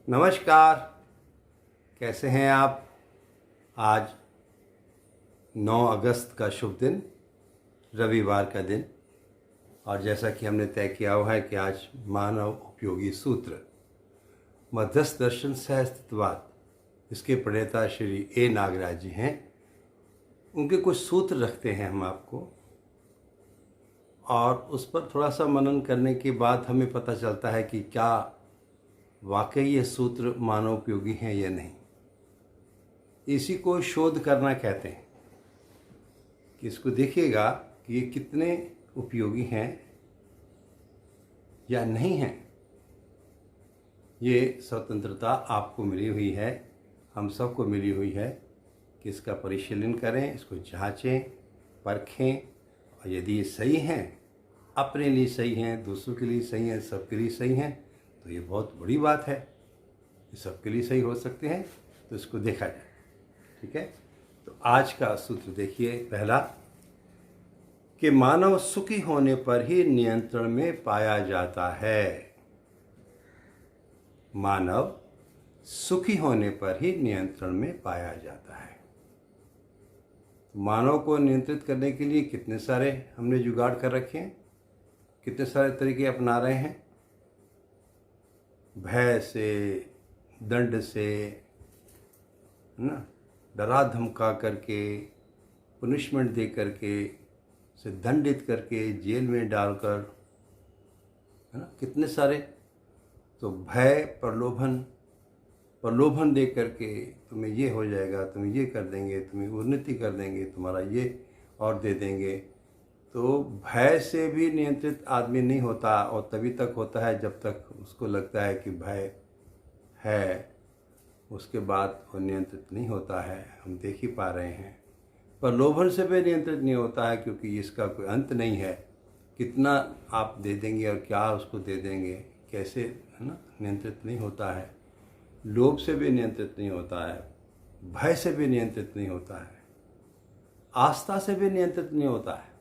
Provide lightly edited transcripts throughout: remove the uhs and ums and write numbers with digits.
नमस्कार। कैसे हैं आप? आज 9 अगस्त का शुभ दिन, रविवार का दिन, और जैसा कि हमने तय किया हुआ है कि आज मानव उपयोगी सूत्र मध्यस्थ दर्शन सह अस्तित्ववाद, इसके प्रणेता श्री ए नागराज जी हैं। उनके कुछ सूत्र रखते हैं हम आपको, और उस पर थोड़ा सा मनन करने के बाद हमें पता चलता है कि क्या वाकई ये सूत्र मानव उपयोगी हैं या नहीं। इसी को शोध करना कहते हैं कि इसको देखिएगा कि ये कितने उपयोगी हैं या नहीं हैं। ये स्वतंत्रता आपको मिली हुई है, हम सबको मिली हुई है कि इसका परिशीलन करें, इसको जांचें, परखें, और यदि ये सही हैं, अपने लिए सही हैं, दूसरों के लिए सही हैं, सबके लिए सही हैं, तो ये बहुत बड़ी बात है। ये सबके लिए सही हो सकते हैं, तो इसको देखा जाए। ठीक है, तो आज का सूत्र देखिए। पहला, कि मानव सुखी होने पर ही नियंत्रण में पाया जाता है। मानव सुखी होने पर ही नियंत्रण में पाया जाता है। मानव को नियंत्रित करने के लिए कितने सारे हमने जुगाड़ कर रखे हैं, कितने सारे तरीके अपना रहे हैं। भय से, दंड से, ना, डरा धमका करके, पुनिशमेंट दे करके, से दंडित करके, जेल में डालकर, है ना, कितने सारे। तो भय, प्रलोभन दे करके तुम्हें ये हो जाएगा, तुम्हें ये कर देंगे, तुम्हें उन्नति कर देंगे, तुम्हारा ये और दे देंगे। तो भय से भी नियंत्रित आदमी नहीं होता, और तभी तक होता है जब तक उसको लगता है कि भय है, उसके बाद वो नियंत्रित नहीं होता है। हम देख ही पा रहे हैं। प्रलोभन से भी नियंत्रित नहीं होता है, क्योंकि इसका कोई अंत नहीं है। कितना आप दे देंगे और क्या उसको दे देंगे, कैसे, है ना, नियंत्रित नहीं होता है। लोभ से भी नियंत्रित नहीं होता है, भय से भी नियंत्रित नहीं होता है, आस्था से भी नियंत्रित नहीं होता है।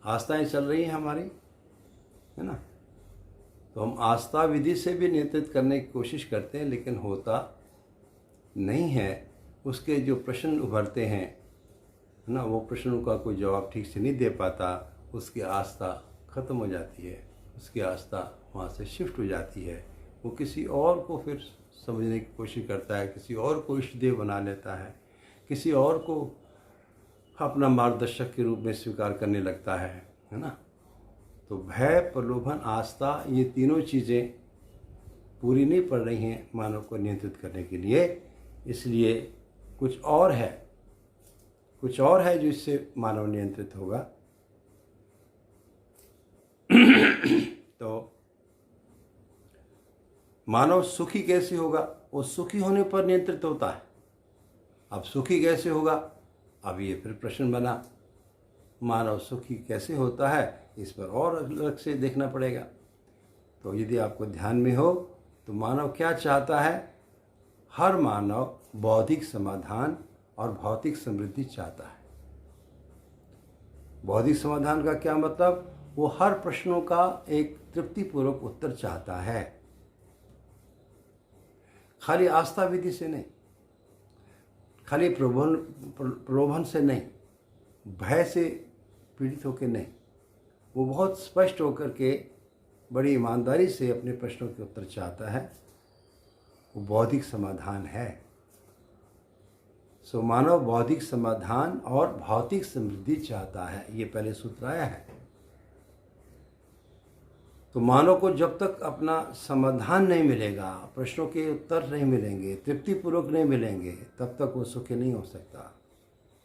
आस्थाएं चल रही हैं हमारी, है ना, तो हम आस्था विधि से भी नियंत्रित करने की कोशिश करते हैं, लेकिन होता नहीं है। उसके जो प्रश्न उभरते हैं, है ना, वो प्रश्नों का कोई जवाब ठीक से नहीं दे पाता, उसकी आस्था खत्म हो जाती है, उसकी आस्था वहाँ से शिफ्ट हो जाती है। वो किसी और को फिर समझने की कोशिश करता है, किसी और को इष्टदेव बना लेता है, किसी और को अपना मार्गदर्शक के रूप में स्वीकार करने लगता है ना। तो भय, प्रलोभन, आस्था, ये तीनों चीज़ें पूरी नहीं पड़ रही हैं मानव को नियंत्रित करने के लिए। इसलिए कुछ और है जिससे मानव नियंत्रित होगा। तो मानव सुखी कैसे होगा? वो सुखी होने पर नियंत्रित होता है। अब सुखी कैसे होगा? अब ये फिर प्रश्न बना, मानव सुखी कैसे होता है? इस पर और अलग से देखना पड़ेगा। तो यदि आपको ध्यान में हो तो मानव क्या चाहता है? हर मानव बौद्धिक समाधान और भौतिक समृद्धि चाहता है। बौद्धिक समाधान का क्या मतलब? वो हर प्रश्नों का एक तृप्तिपूर्वक उत्तर चाहता है, खाली आस्था विधि से नहीं, खाली प्रलोभन से नहीं, भय से पीड़ित होकर नहीं। वो बहुत स्पष्ट होकर के बड़ी ईमानदारी से अपने प्रश्नों के उत्तर चाहता है। वो बौद्धिक समाधान है। सो मानव बौद्धिक समाधान और भौतिक समृद्धि चाहता है। ये पहले सूत्र आया है। तो मानव को जब तक अपना समाधान नहीं मिलेगा, प्रश्नों के उत्तर नहीं मिलेंगे, तृप्तिपूर्वक नहीं मिलेंगे, तब तक वो सुखी नहीं हो सकता।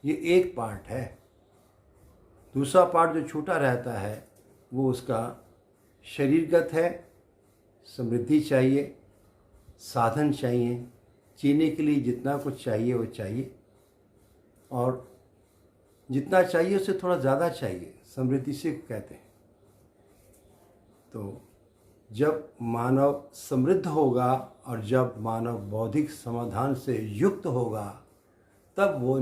ये एक पार्ट है। दूसरा पार्ट जो छूटा रहता है वो उसका शरीरगत है। समृद्धि चाहिए, साधन चाहिए, जीने के लिए जितना कुछ चाहिए वो चाहिए, और जितना चाहिए उससे थोड़ा ज़्यादा चाहिए, समृद्धि से कहते हैं। तो जब मानव समृद्ध होगा और जब मानव बौद्धिक समाधान से युक्त होगा, तब वो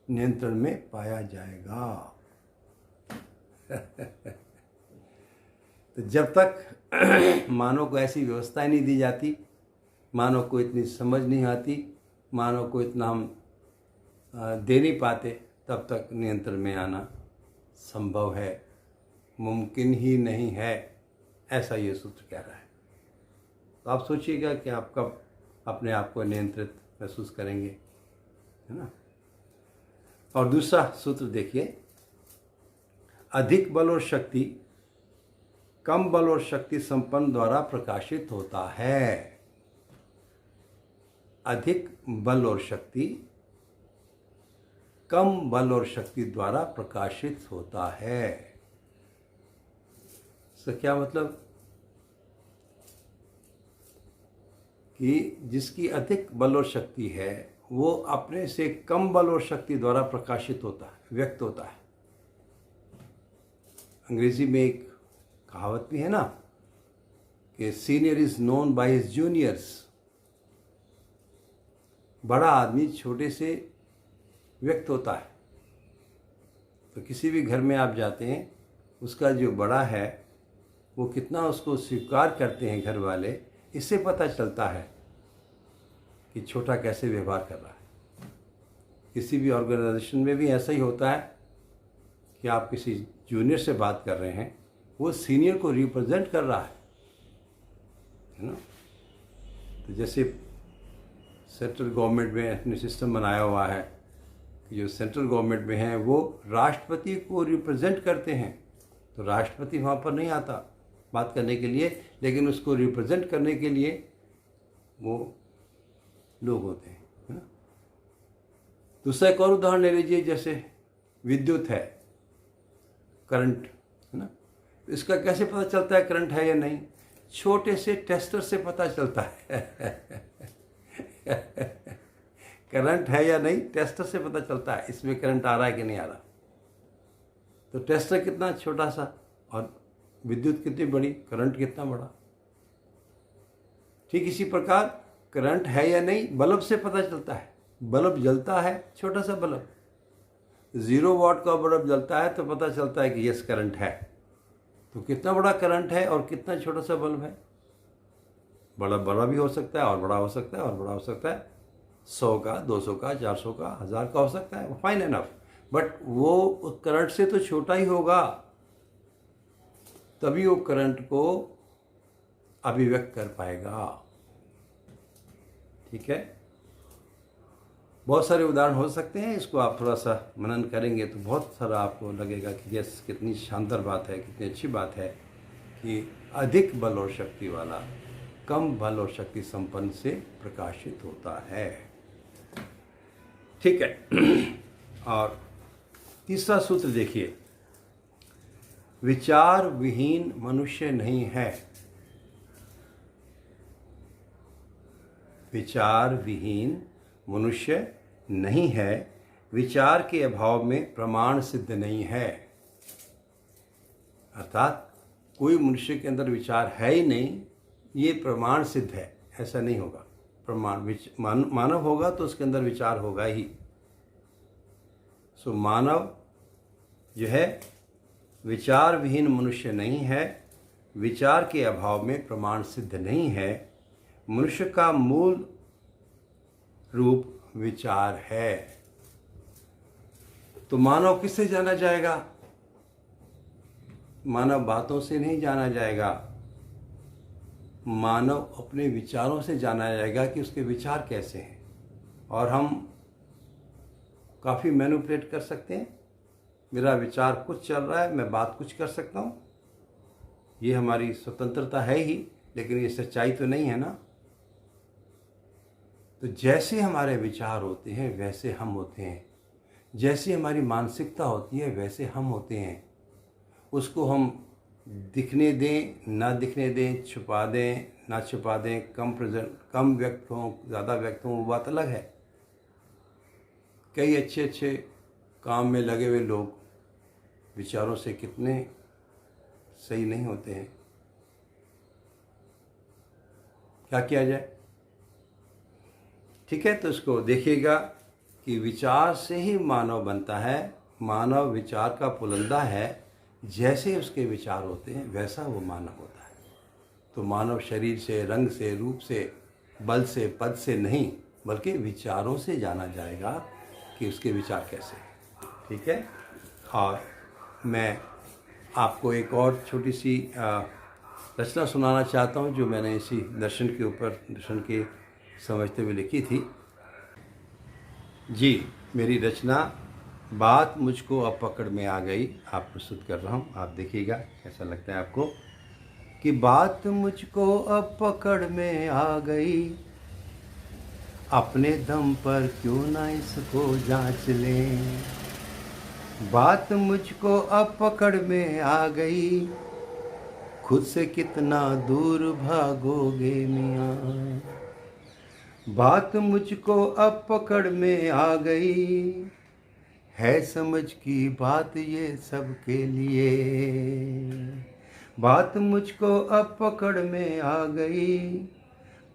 नियंत्रण में पाया जाएगा। तो जब तक मानव को ऐसी व्यवस्थाएं नहीं दी जाती मानव को इतनी समझ नहीं आती, मानव को इतना हम दे नहीं पाते, तब तक नियंत्रण में आना संभव है, मुमकिन ही नहीं है, ऐसा ये सूत्र कह रहा है। तो आप सोचिएगा कि आप कब अपने आप को नियंत्रित महसूस करेंगे, है ना। और दूसरा सूत्र देखिए, अधिक बल और शक्ति कम बल और शक्ति संपन्न द्वारा प्रकाशित होता है। अधिक बल और शक्ति कम बल और शक्ति द्वारा प्रकाशित होता है। इसका क्या मतलब कि जिसकी अधिक बल और शक्ति है वो अपने से कम बल और शक्ति द्वारा प्रकाशित होता है, व्यक्त होता है। अंग्रेजी में एक कहावत भी है ना कि senior is known by his juniors. बड़ा आदमी छोटे से व्यक्त होता है। तो किसी भी घर में आप जाते हैं, उसका जो बड़ा है वो कितना उसको स्वीकार करते हैं घर वाले, इससे पता चलता है कि छोटा कैसे व्यवहार कर रहा है। किसी भी ऑर्गेनाइजेशन में भी ऐसा ही होता है कि आप किसी जूनियर से बात कर रहे हैं, वो सीनियर को रिप्रेजेंट कर रहा है ना। तो जैसे सेंट्रल गवर्नमेंट में अपने सिस्टम बनाया हुआ है कि जो सेंट्रल गवर्नमेंट में हैं वो राष्ट्रपति को रिप्रेजेंट करते हैं, तो राष्ट्रपति वहाँ पर नहीं आता बात करने के लिए, लेकिन उसको रिप्रेजेंट करने के लिए वो लोग होते हैं, है ना। दूसरा एक और उदाहरण ले लीजिए, जैसे विद्युत है, करंट, है ना। इसका कैसे पता चलता है करंट है या नहीं? छोटे से टेस्टर से पता चलता है करंट है या नहीं, टेस्टर से पता चलता है इसमें करंट आ रहा है कि नहीं आ रहा। तो टेस्टर कितना छोटा सा और विद्युत कितनी बड़ी, करंट कितना बड़ा। ठीक इसी प्रकार करंट है या नहीं बल्ब से पता चलता है। बल्ब जलता है, छोटा सा बल्ब, 0 वाट का बल्ब जलता है तो पता चलता है कि यस करंट है। तो कितना बड़ा करंट है और कितना छोटा सा बल्ब है। बड़ा बड़ा भी हो सकता है और बड़ा हो सकता है और बड़ा हो सकता है, 100 का, 200 का, 400 का, 1000 का हो सकता है, फाइन एनफ। बट वो करंट से तो छोटा ही होगा, तभी वो करंट को अभिव्यक्त कर पाएगा। ठीक है, बहुत सारे उदाहरण हो सकते हैं, इसको आप थोड़ा सा मनन करेंगे तो बहुत सारा आपको लगेगा कि यस कितनी शानदार बात है, कितनी अच्छी बात है कि अधिक बल और शक्ति वाला कम बल और शक्ति संपन्न से प्रकाशित होता है। ठीक है। और तीसरा सूत्र देखिए, विचार विहीन मनुष्य नहीं है। विचार विहीन मनुष्य नहीं है, विचार के अभाव में प्रमाण सिद्ध नहीं है। अर्थात कोई मनुष्य के अंदर विचार है ही नहीं, ये प्रमाण सिद्ध है, ऐसा नहीं होगा। प्रमाण मानव होगा तो उसके अंदर विचार होगा ही। सो मानव जो है विचार विहीन मनुष्य नहीं है, विचार के अभाव में प्रमाण सिद्ध नहीं है। मनुष्य का मूल रूप विचार है। तो मानव किससे जाना जाएगा? मानव बातों से नहीं जाना जाएगा, मानव अपने विचारों से जाना जाएगा कि उसके विचार कैसे हैं। और हम काफ़ी मैनिपुलेट कर सकते हैं। मेरा विचार कुछ चल रहा है, मैं बात कुछ कर सकता हूँ, ये हमारी स्वतंत्रता है ही, लेकिन ये सच्चाई तो नहीं है ना। तो जैसे हमारे विचार होते हैं वैसे हम होते हैं, जैसी हमारी मानसिकता होती है वैसे हम होते हैं। उसको हम दिखने दें ना दिखने दें, छुपा दें ना छुपा दें, कम व्यक्त हों ज़्यादा व्यक्त हों, वो बात अलग है। कई अच्छे अच्छे काम में लगे हुए लोग विचारों से कितने सही नहीं होते हैं। क्या किया जाए? ठीक है, तो इसको देखिएगा कि विचार से ही मानव बनता है। मानव विचार का पुलंदा है, जैसे उसके विचार होते हैं वैसा वो मानव होता है। तो मानव शरीर से, रंग से, रूप से बल से पद से नहीं बल्कि विचारों से जाना जाएगा कि उसके विचार कैसे हैं। ठीक है। और मैं आपको एक और छोटी सी रचना सुनाना चाहता हूँ जो मैंने इसी दर्शन के ऊपर, दर्शन के समझते हुए लिखी थी। जी, मेरी रचना बात मुझको अब पकड़ में आ गई, आप प्रस्तुत कर रहा हूँ, आप देखिएगा कैसा लगता है आपको। कि बात मुझको अब पकड़ में आ गई, अपने दम पर क्यों ना इसको जांच लें। बात मुझको अब पकड़ में आ गई, खुद से कितना दूर भागोगे मियाँ। बात मुझको अब पकड़ में आ गई, है समझ की बात ये सबके लिए। बात मुझको अब पकड़ में आ गई,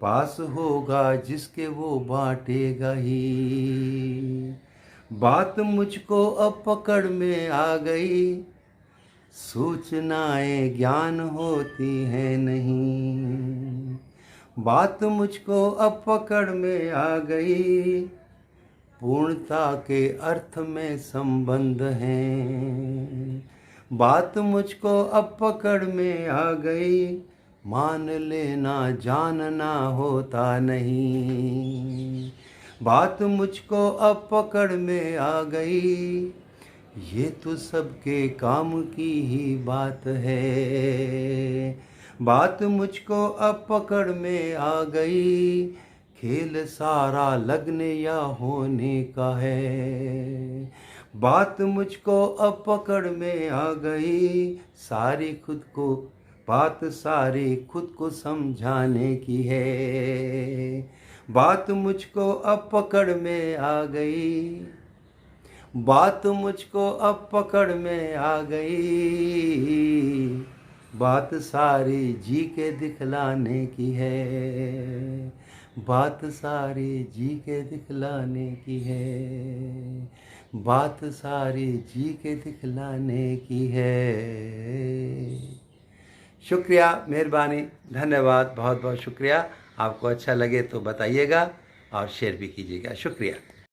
पास होगा जिसके वो बांटेगा ही। बात मुझको अब पकड़ में आ गई, सूचनाएं ज्ञान होती हैं नहीं। बात मुझको अब पकड़ में आ गई, पूर्णता के अर्थ में संबंध हैं। बात मुझको अब पकड़ में आ गई, मान लेना जानना होता नहीं। बात मुझको अब पकड़ में आ गई, ये तो सबके काम की ही बात है। बात मुझको अब पकड़ में आ गई, खेल सारा लगने या होने का है। बात मुझको अब पकड़ में आ गई, सारी खुद को बात सारी खुद को समझाने की है। बात मुझको अब पकड़ में आ गई, बात मुझको अब पकड़ में आ गई, बात सारी जी के दिखलाने की है। बात सारी जी के दिखलाने की है। बात सारी जी के दिखलाने की है। शुक्रिया, मेहरबानी, धन्यवाद, बहुत बहुत शुक्रिया। आपको अच्छा लगे तो बताइएगा और शेयर भी कीजिएगा। शुक्रिया।